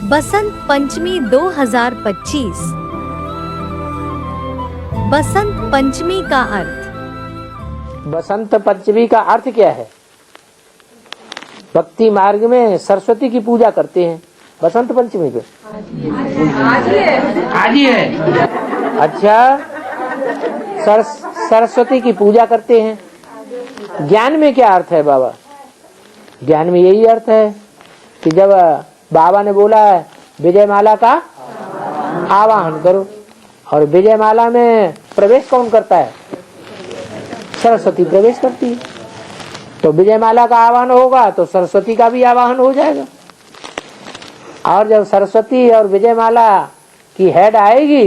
बसंत पंचमी 2025। बसंत पंचमी का अर्थ। बसंत पंचमी का अर्थ क्या है? भक्ति मार्ग में सरस्वती की पूजा करते हैं बसंत पंचमी पे। आज ही है। अच्छा, सरस्वती की पूजा करते हैं। ज्ञान में क्या अर्थ है बाबा? ज्ञान में यही अर्थ है कि जब बाबा ने बोला है विजयमाला का आवाहन करो, और विजयमाला में प्रवेश कौन करता है? सरस्वती प्रवेश करती है। तो विजयमाला का आवाहन होगा तो सरस्वती का भी आवाहन हो जाएगा। और जब सरस्वती और विजयमाला की हेड आएगी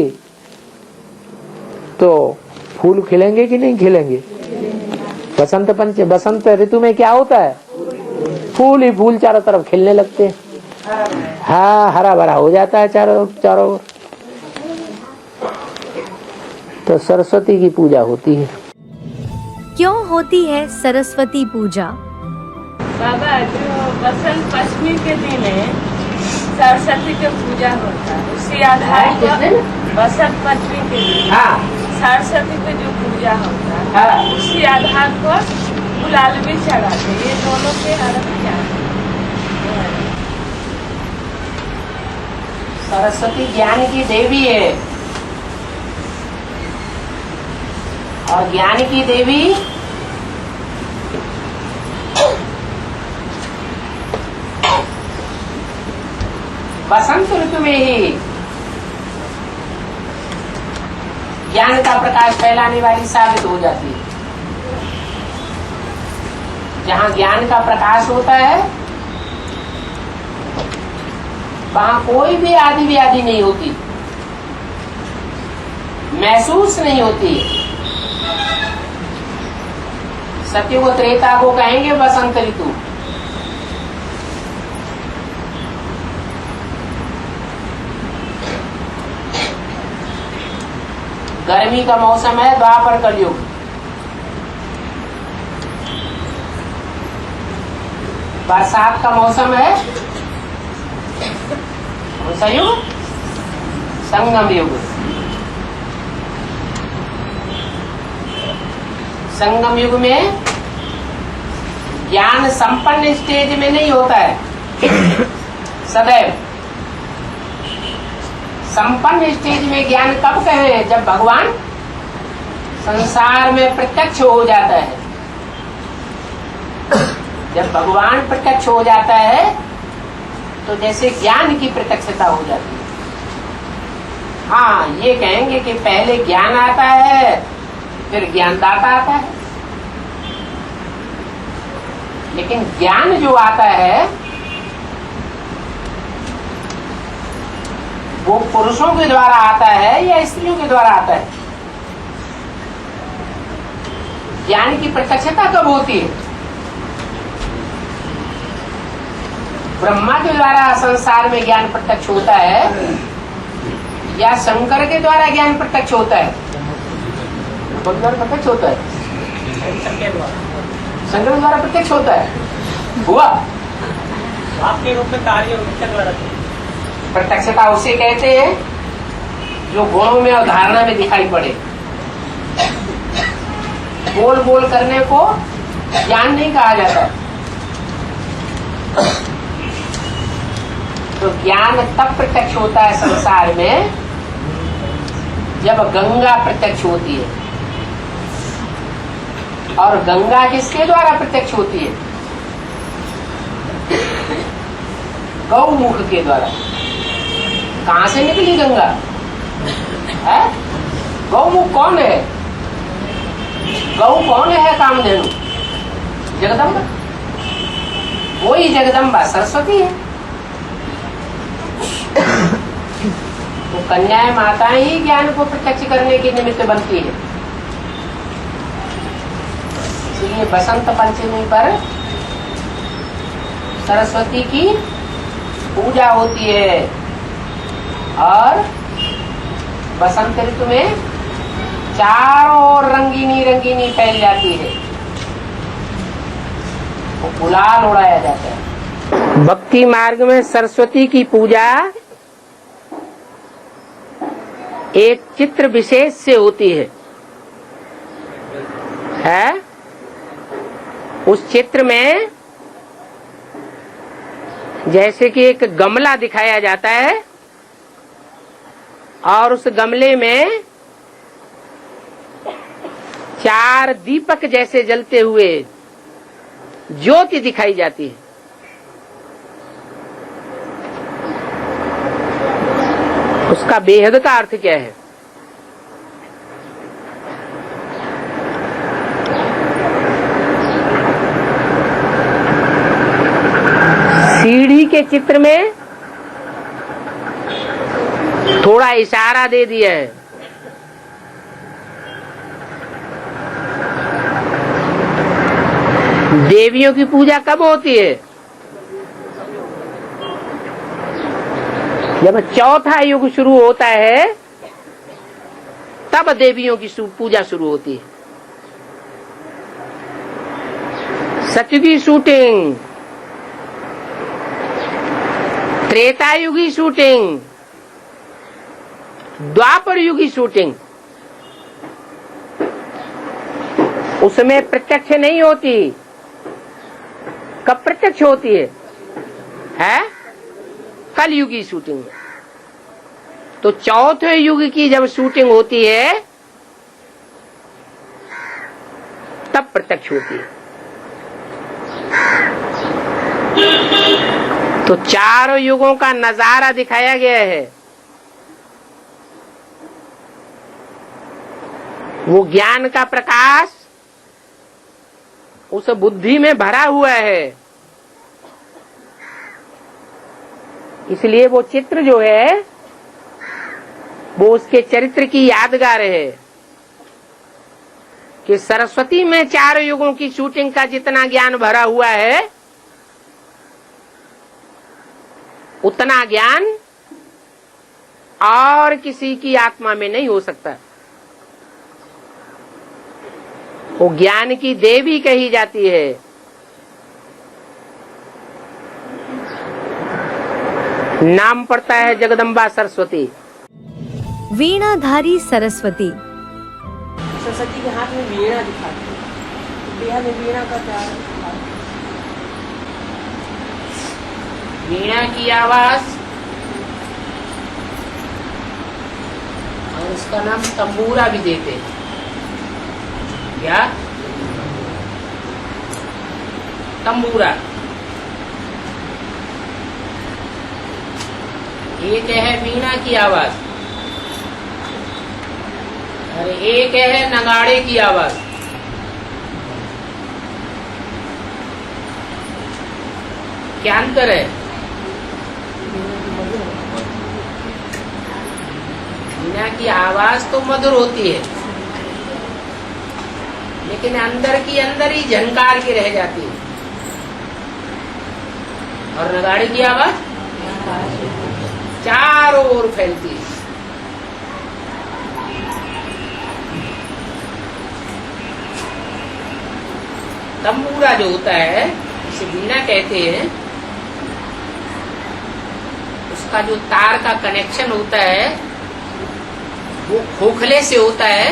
तो फूल खिलेंगे कि नहीं खिलेंगे? बसंत ऋतु में क्या होता है? फूल ही फूल चारों तरफ खिलने लगते हैं। हाँ, हरा भरा हो जाता है चारों ओर। तो सरस्वती की पूजा होती है। क्यों होती है सरस्वती पूजा? बाबा, जो बसंत पंचमी के दिन है सरस्वती की पूजा होता है, उसी आधार पर बसंत पंचमी के दिन सरस्वती की जो पूजा होता है उसी आधार पर गुलाल भी चढ़ाते हैं। ये दोनों के अर्थ क्या है? सरस्वती ज्ञान की देवी है, और ज्ञान की देवी बसंत ऋतु में ही ज्ञान का प्रकाश फैलाने वाली साबित हो जाती है। जहाँ ज्ञान का प्रकाश होता है वहाँ कोई भी आदि व्याधि नहीं होती, महसूस नहीं होती। सत्ययुग त्रेता को कहेंगे बसंत ऋतु। गर्मी का मौसम है द्वापर कलयुग। बरसात का मौसम है कौन सा युग? संगम युग। संगम युग में ज्ञान संपन्न स्टेज में नहीं होता है। सदैव संपन्न स्टेज में ज्ञान कब कहें? जब भगवान संसार में प्रत्यक्ष हो जाता है। जब भगवान प्रत्यक्ष हो जाता है तो जैसे ज्ञान की प्रत्यक्षता हो जाती है। हाँ, ये कहेंगे कि पहले ज्ञान आता है फिर ज्ञानदाता आता है, लेकिन ज्ञान जो आता है वो पुरुषों के द्वारा आता है या स्त्रियों के द्वारा आता है? ज्ञान की प्रत्यक्षता कब होती है? ब्रह्मा के द्वारा संसार में ज्ञान प्रत्यक्ष होता है या शंकर के द्वारा ज्ञान प्रत्यक्ष होता है? प्रत्यक्ष होता है, शंकर द्वारा प्रत्यक्ष होता है। हुआ आपके रूप में कार्य द्वारा प्रत्यक्षता उसे कहते हैं जो गुणों में और धारणा में दिखाई पड़े। बोल करने को ज्ञान नहीं कहा जाता। तो ज्ञान तब प्रत्यक्ष होता है संसार में जब गंगा प्रत्यक्ष होती है। और गंगा किसके द्वारा प्रत्यक्ष होती है? गौमुख के द्वारा। कहाँ से निकली गंगा? है गौमुख कौन है? गौ कौन है? कामधेनु, जगदम्बा। वही जगदम्बा सरस्वती है। तो कन्याएं माताएं ही ज्ञान को प्रत्यक्ष करने की निमित्त बनती है। इसलिए बसंत पंचमी पर सरस्वती की पूजा होती है, और बसंत ऋतु में चारों ओर रंगीनी फैल जाती है। वो गुलाल उड़ाया जाता है। भक्ति मार्ग में सरस्वती की पूजा एक चित्र विशेष से होती है? उस चित्र में जैसे कि एक गमला दिखाया जाता है और उस गमले में 4 दीपक जैसे जलते हुए ज्योति दिखाई जाती है। उसका बेहद का अर्थ क्या है? सीढ़ी के चित्र में थोड़ा इशारा दे दिया है। देवियों की पूजा कब होती है? जब चौथा युग शुरू होता है तब देवियों की पूजा शुरू होती है। सतयुग की शूटिंग, त्रेता युग की शूटिंग, द्वापर युग की शूटिंग, उसमें प्रत्यक्ष नहीं होती। कब प्रत्यक्ष होती है? कलयुग की शूटिंग। तो चौथे युग की जब शूटिंग होती है तब प्रत्यक्ष होती है। तो 4 युगों का नजारा दिखाया गया है। वो ज्ञान का प्रकाश उस बुद्धि में भरा हुआ है। इसलिए वो चित्र जो है वो उसके चरित्र की यादगार है कि सरस्वती में 4 युगों की शूटिंग का जितना ज्ञान भरा हुआ है उतना ज्ञान और किसी की आत्मा में नहीं हो सकता। वो ज्ञान की देवी कही जाती है। नाम पड़ता है जगदम्बा सरस्वती। वीणाधारी सरस्वती। सरस्वती के हाथ में वीणा दिखाती है। बिहार में वीणा का क्या है? वीणा की आवाज और उसका नाम तंबूरा भी देते हैं। क्या? तंबूरा। एक है वीणा की आवाज और एक है नगाड़े की आवाज। क्या अंतर है? वीणा की आवाज तो मधुर होती है लेकिन अंदर की अंदर ही झनकार के रह जाती है। और नगाड़े की आवाज चारों ओर फैलती है। तंबूरा जो होता है जिसे वीणा कहते हैं, उसका जो तार का कनेक्शन होता है वो खोखले से होता है।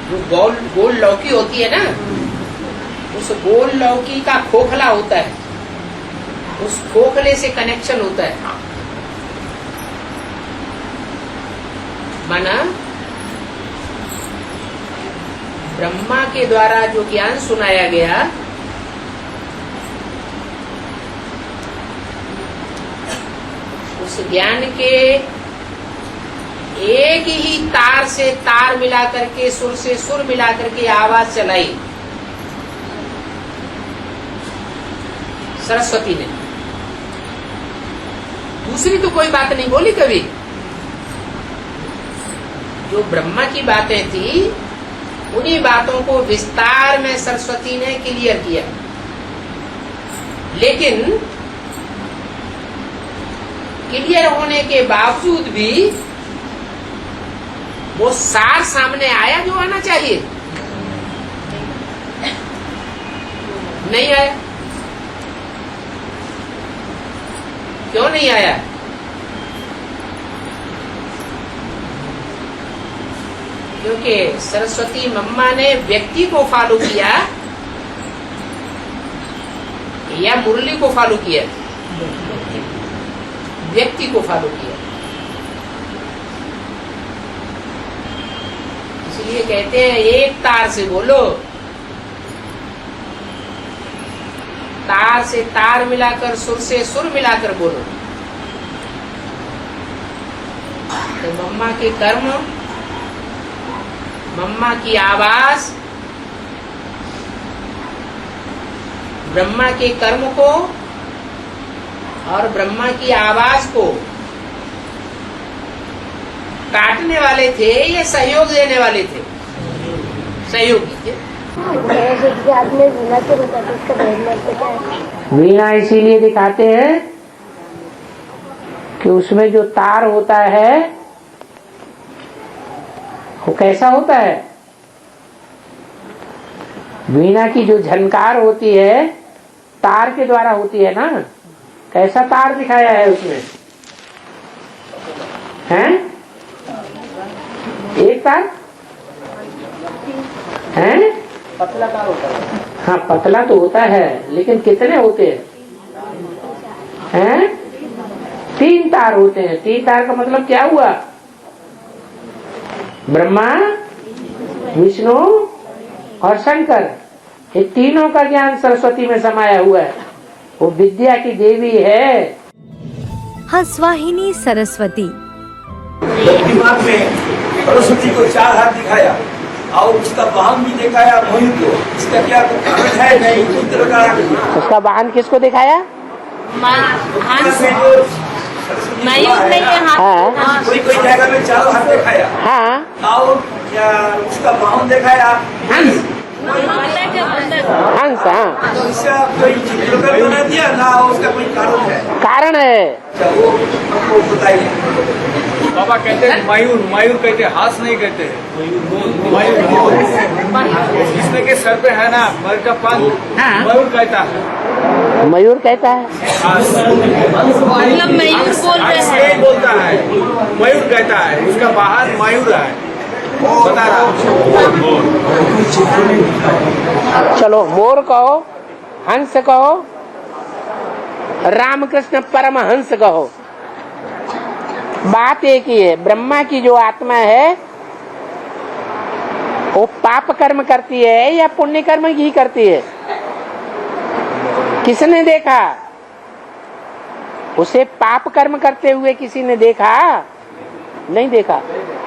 जो गोल लौकी होती है ना, उस गोल लौकी का खोखला होता है, उस खोखले से कनेक्शन होता है। माना ब्रह्मा के द्वारा जो ज्ञान सुनाया गया उस ज्ञान के एक ही तार से तार मिला करके, सुर से सुर मिला करके आवाज चलाई सरस्वती ने। दूसरी तो कोई बात नहीं बोली कभी। जो ब्रह्मा की बातें थी उन्हीं बातों को विस्तार में सरस्वती ने क्लियर किया। लेकिन क्लियर होने के बावजूद भी वो सार सामने आया जो आना चाहिए। नहीं आया। क्यों नहीं आया? क्योंकि सरस्वती मम्मा ने व्यक्ति को फॉलो किया या मुरली को फॉलो किया? व्यक्ति को फॉलो किया। इसलिए कहते हैं एक तार से बोलो, तार से तार मिलाकर, सुर से सुर मिलाकर बोलो। तो मम्मा के कर्म, मम्मा की आवाज ब्रह्मा के कर्म को और ब्रह्मा की आवाज को काटने वाले थे या सहयोग देने वाले थे? सहयोगी थे। वीणा इसीलिए दिखाते हैं कि उसमें जो तार होता है वो कैसा होता है? वीणा की जो झनकार होती है तार के द्वारा होती है ना। कैसा तार दिखाया है उसमें? हैं? एक तार हैं? पतला तार होता है। हाँ, पतला तो होता है, लेकिन कितने होते हैं? 3 तार होते हैं। 3 तार का मतलब क्या हुआ? ब्रह्मा, विष्णु और शंकर, ये तीनों का ज्ञान सरस्वती में समाया हुआ है। वो विद्या की देवी है। हंसवाहिनी सरस्वती। दिमाग में सरस्वती को 4 हाथ दिखाया और उसका वाहन भी दिखाया मयूर को। इसका क्या कारण है? नहीं, उसका वाहन किसको दिखाया? मयूर नहीं है, हाँ, कोई कोई जगह में 4 हाथ दिखाया। हाँ, और क्या उसका वाहन दिखाया? हंस। हंस, हाँ। तो इसका कोई चित्रकर बना दिया ना, उसका कोई कारण है? कारण है। अच्छा, वो हमको बताइए। बाबा कहते हैं मयूर, मयूर कहते हैं, हाथ नहीं कहते हैं। मयूर जिसमें के सर पे है ना मयूर का पंख, हाँ। मयूर कहता है। मयूर कहता है। मतलब मयूर बोल रहे हाथ हैं। नहीं बोलता है, मयूर कहता है। उसका बाहर मयूर है, बता रहा। चलो, मोर कहो, हंस कहो, रामकृष्ण परमहंस कहो, बात एक ही है। ब्रह्मा की जो आत्मा है वो पाप कर्म करती है या पुण्य कर्म ही करती है? किसने देखा उसे पाप कर्म करते हुए? किसी ने देखा? नहीं देखा।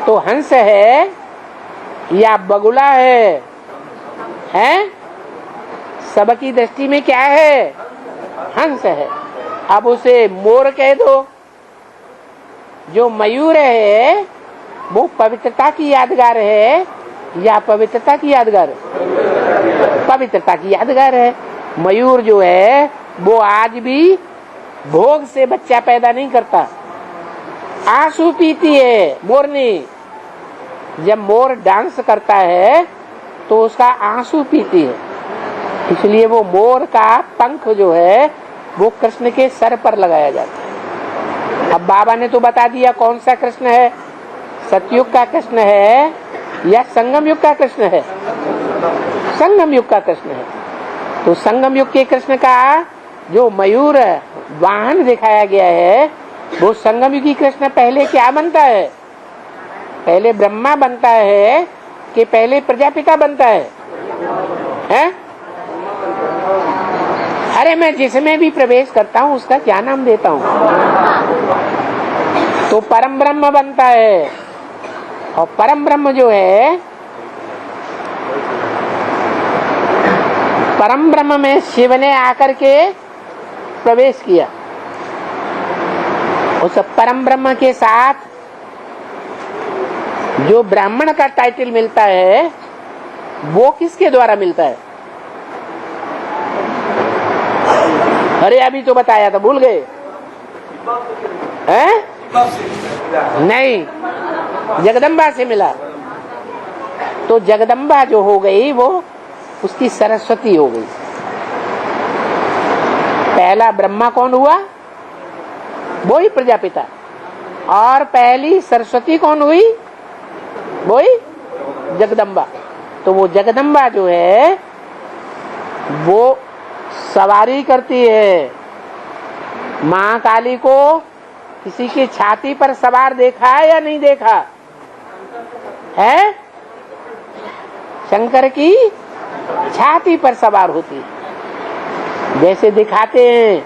तो हंस है या बगुला है? हैं? सबकी दृष्टि में क्या है? हंस है। अब उसे मोर कह दो। जो मयूर है वो पवित्रता की यादगार है या पवित्रता की यादगार? पवित्रता की यादगार है। मयूर जो है वो आज भी भोग से बच्चा पैदा नहीं करता, आंसू पीती है मोरनी। जब मोर डांस करता है तो उसका आंसू पीती है। इसलिए वो मोर का पंख जो है वो कृष्ण के सर पर लगाया जाता है। अब बाबा ने तो बता दिया कौन सा कृष्ण है, सतयुग का कृष्ण है या संगम युग का कृष्ण है? संगम युग का कृष्ण है। तो संगम युग के कृष्ण का जो मयूर वाहन दिखाया गया है वो संगम युगी कृष्ण पहले क्या बनता है? पहले ब्रह्मा बनता है कि पहले प्रजापिता बनता है? हैं? अरे मैं जिसमें भी प्रवेश करता हूँ उसका क्या नाम देता हूँ? तो परम ब्रह्म बनता है। और परम ब्रह्म जो है, परम ब्रह्म में शिव ने आकर के प्रवेश किया। उस परम ब्रह्म के साथ जो ब्राह्मण का टाइटल मिलता है वो किसके द्वारा मिलता है? अरे अभी तो बताया था, भूल गए हैं? नहीं, जगदम्बा से मिला। तो जगदम्बा जो हो गई वो उसकी सरस्वती हो गई। पहला ब्रह्मा कौन हुआ? वही प्रजापिता। और पहली सरस्वती कौन हुई? वही जगदम्बा। तो वो जगदम्बा जो है वो सवारी करती है। माँ काली को किसी की छाती पर सवार देखा है या नहीं देखा है? शंकर की छाती पर सवार होती है, जैसे दिखाते हैं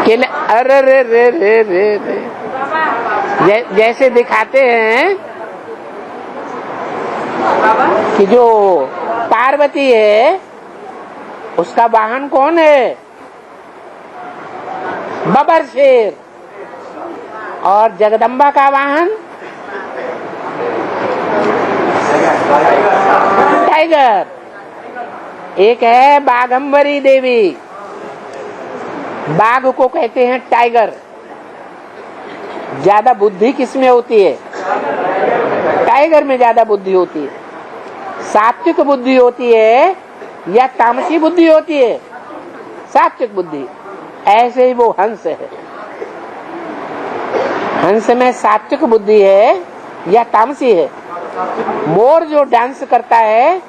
कि अरे रे रे रे रे रे जैसे दिखाते हैं कि जो पार्वती है उसका वाहन कौन है? बबर शेर। और जगदम्बा का वाहन टाइगर। एक है बाघंबरी देवी, बाघ को कहते हैं टाइगर। ज्यादा बुद्धि किसमें होती है? टाइगर में ज्यादा बुद्धि होती है। सात्विक बुद्धि होती है या तामसी बुद्धि होती है? सात्विक बुद्धि। ऐसे ही वो हंस है। हंस में सात्विक बुद्धि है या तामसी है? मोर जो डांस करता है,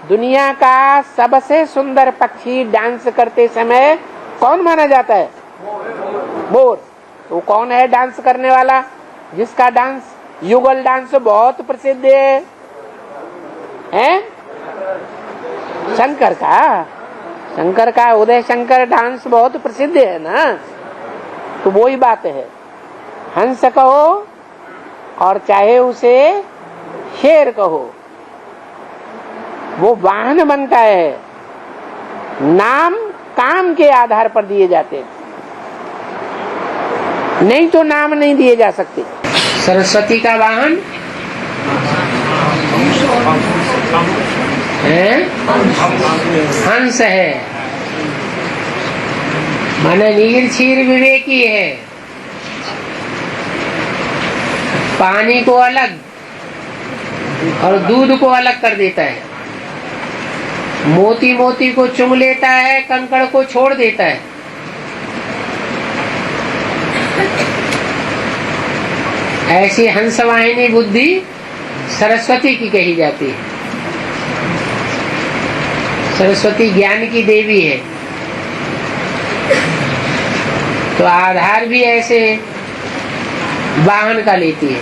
दुनिया का सबसे सुंदर पक्षी डांस करते समय कौन माना जाता है? मोर। तो कौन है डांस करने वाला जिसका डांस युगल डांस बहुत प्रसिद्ध है? शंकर का। शंकर का उदय शंकर डांस बहुत प्रसिद्ध है ना। तो वही बात है, हंस कहो और चाहे उसे शेर कहो, वो वाहन बनता है। नाम काम के आधार पर दिए जाते, नहीं तो नाम नहीं दिए जा सकते। सरस्वती का वाहन हंस है, माने नीर क्षीर विवेकी है। पानी को अलग और दूध को अलग कर देता है। मोती मोती को चुम लेता है, कंकड़ को छोड़ देता है। ऐसी हंसवाहिनी बुद्धि सरस्वती की कही जाती है। सरस्वती ज्ञान की देवी है। तो आधार भी ऐसे वाहन का लेती है।